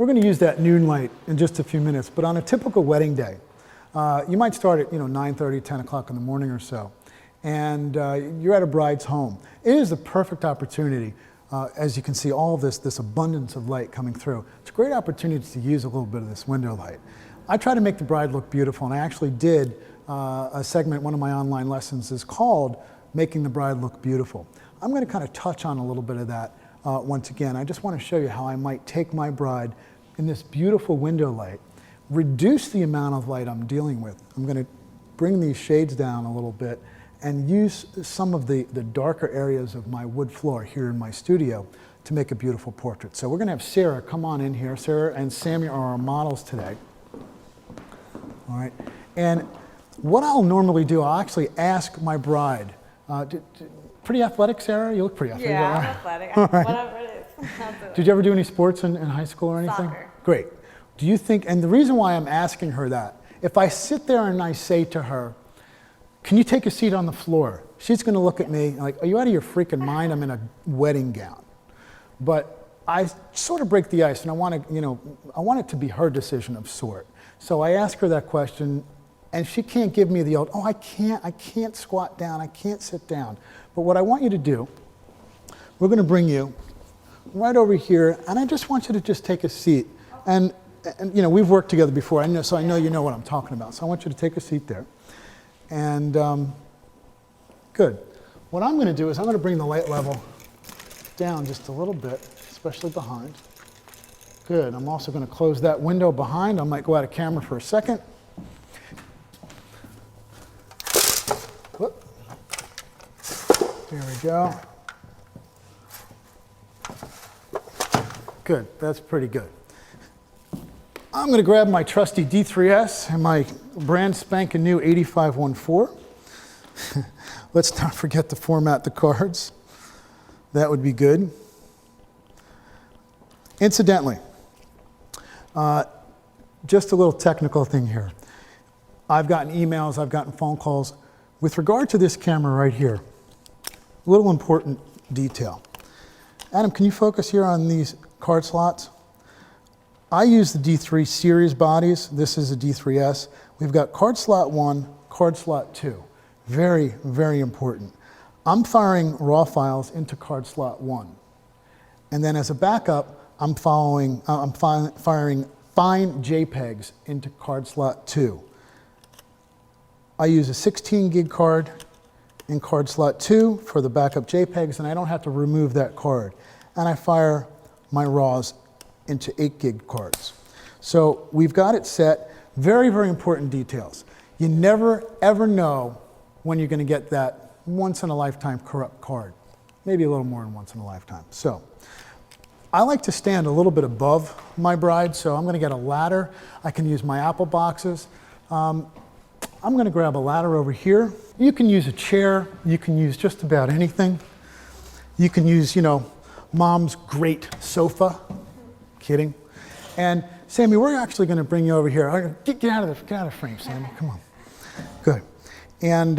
We're going to use that noon light in just a few minutes, but on a typical wedding day, you might start at 9:30, 10 o'clock in the morning or so, and you're at a bride's home. It is the perfect opportunity, as you can see all of this abundance of light coming through. It's a great opportunity to use a little bit of this window light. I try to make the bride look beautiful, and I actually did a segment, one of my online lessons is called Making the Bride Look Beautiful. I'm going to kind of touch on a little bit of that once again. I just want to show you how I might take my bride in this beautiful window light, reduce the amount of light I'm dealing with. I'm going to bring these shades down a little bit and use some of the darker areas of my wood floor here in my studio to make a beautiful portrait. So we're going to have Sarah come on in here. Sarah and Sammy are our models today. All right. And what I'll normally do, I'll actually ask my bride, pretty athletic, Sarah? You look pretty athletic. Yeah, I'm athletic. Right. Whatever it is. I'll do it. Did you ever do any sports in high school or anything? Soccer. Great. Do you think, and the reason why I'm asking her that, if I sit there and I say to her, can you take a seat on the floor? She's going to look at me like, are you out of your freaking mind? I'm in a wedding gown. But I sort of break the ice, and I want to, I want it to be her decision of sort. So I ask her that question, and she can't give me the old, oh, I can't squat down, I can't sit down. But what I want you to do, we're going to bring you right over here, and I just want you to just take a seat. And we've worked together before, so I know you know what I'm talking about. So I want you to take a seat there. And good. What I'm going to do is I'm going to bring the light level down just a little bit, especially behind. Good. I'm also going to close that window behind. I might go out of camera for a second. Whoop. There we go. Good. That's pretty good. I'm going to grab my trusty D3S and my brand spanking new 8514. Let's not forget to format the cards. That would be good. Incidentally, just a little technical thing here. I've gotten emails, I've gotten phone calls. With regard to this camera right here, a little important detail. Adam, can you focus here on these card slots? I use the D3 series bodies. This is a D3S. We've got card slot 1, card slot 2. Very, very important. I'm firing raw files into card slot 1. And then as a backup, I'm firing fine JPEGs into card slot 2. I use a 16 gig card in card slot 2 for the backup JPEGs, and I don't have to remove that card. And I fire my RAWs into 8 gig cards. So we've got it set. Very, very important details. You never, ever know when you're going to get that once-in-a-lifetime corrupt card. Maybe a little more than once in a lifetime. So I like to stand a little bit above my bride, so I'm going to get a ladder. I can use my Apple boxes. I'm going to grab a ladder over here. You can use a chair. You can use just about anything. You can use, Mom's great sofa. Kidding. And Sammy, we're actually going to bring you over here. Get out of the frame, Sammy. Come on. Good. And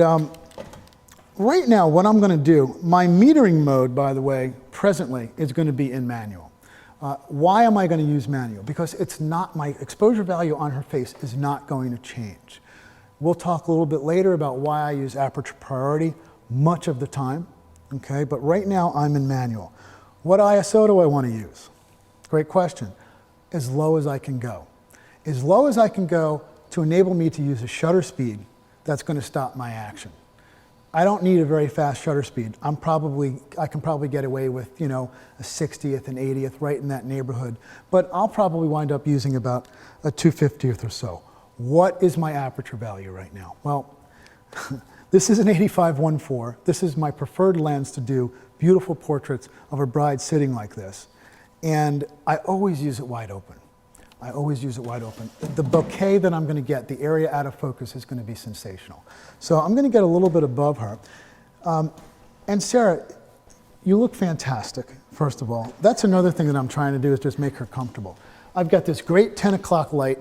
right now, what I'm going to do, my metering mode, by the way, presently is going to be in manual. Why am I going to use manual? Because it's not, my exposure value on her face is not going to change. We'll talk a little bit later about why I use aperture priority much of the time. Okay, but right now I'm in manual. What ISO do I want to use? Great question. As low as I can go. As low as I can go to enable me to use a shutter speed that's going to stop my action. I don't need a very fast shutter speed. I can probably get away with, a 60th and 80th, right in that neighborhood. But I'll probably wind up using about a 250th or so. What is my aperture value right now? Well, this is an 8514. This is my preferred lens to do beautiful portraits of a bride sitting like this. And I always use it wide open. I always use it wide open. The bokeh that I'm going to get, the area out of focus, is going to be sensational. So I'm going to get a little bit above her. And Sarah, you look fantastic, first of all. That's another thing that I'm trying to do, is just make her comfortable. I've got this great 10 o'clock light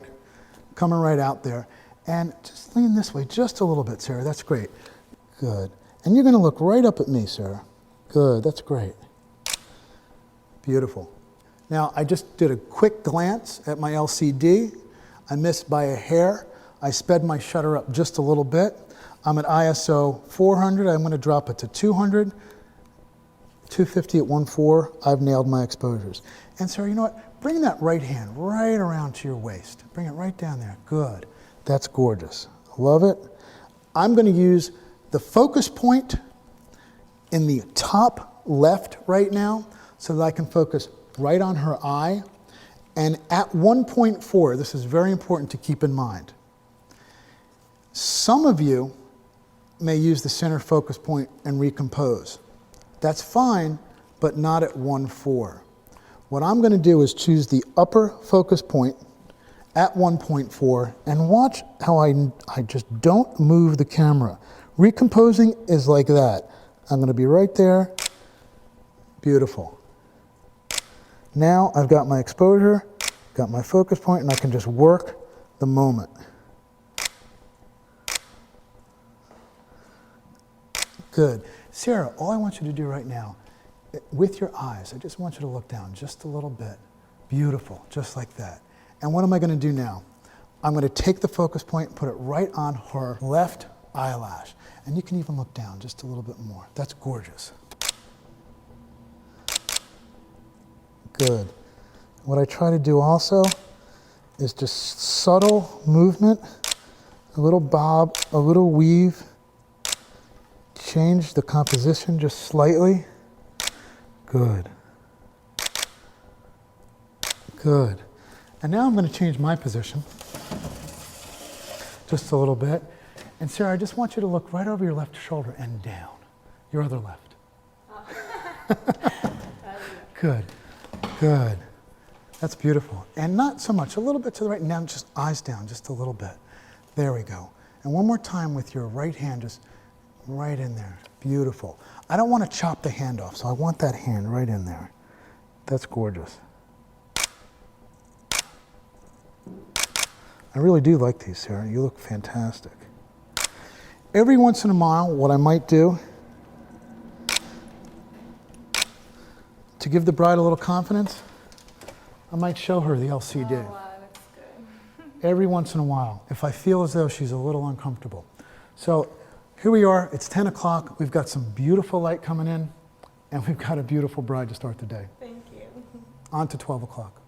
coming right out there. And just lean this way just a little bit, Sarah. That's great. Good. And you're going to look right up at me, Sarah. Good. That's great. Beautiful. Now, I just did a quick glance at my LCD. I missed by a hair. I sped my shutter up just a little bit. I'm at ISO 400. I'm going to drop it to 200. 250 at 1.4. I've nailed my exposures. And so, you know what? Bring that right hand right around to your waist. Bring it right down there. Good. That's gorgeous. Love it. I'm going to use the focus point in the top left right now so that I can focus right on her eye. And at 1.4, this is very important to keep in mind. Some of you may use the center focus point and recompose. That's fine, but not at 1.4. What I'm going to do is choose the upper focus point at 1.4 and watch how I just don't move the camera. Recomposing is like that. I'm going to be right there. Beautiful. Now I've got my exposure, got my focus point, and I can just work the moment. Good. Sarah, all I want you to do right now, with your eyes, I just want you to look down just a little bit. Beautiful, just like that. And what am I going to do now? I'm going to take the focus point and put it right on her left eyelash. And you can even look down just a little bit more. That's gorgeous. Good. What I try to do also is just subtle movement, a little bob, a little weave, change the composition just slightly. Good. Good. And now I'm going to change my position just a little bit. And Sarah, I just want you to look right over your left shoulder and down, your other left. Good. Good. That's beautiful. And not so much, a little bit to the right, and now just eyes down, just a little bit. There we go. And one more time with your right hand, just right in there. Beautiful. I don't want to chop the hand off, so I want that hand right in there. That's gorgeous. I really do like these, Sarah. You look fantastic. Every once in a while, what I might do to give the bride a little confidence, I might show her the LCD. Oh, wow, that looks good. Every once in a while, if I feel as though she's a little uncomfortable. So here we are, it's 10 o'clock, we've got some beautiful light coming in, and we've got a beautiful bride to start the day. Thank you. On to 12 o'clock.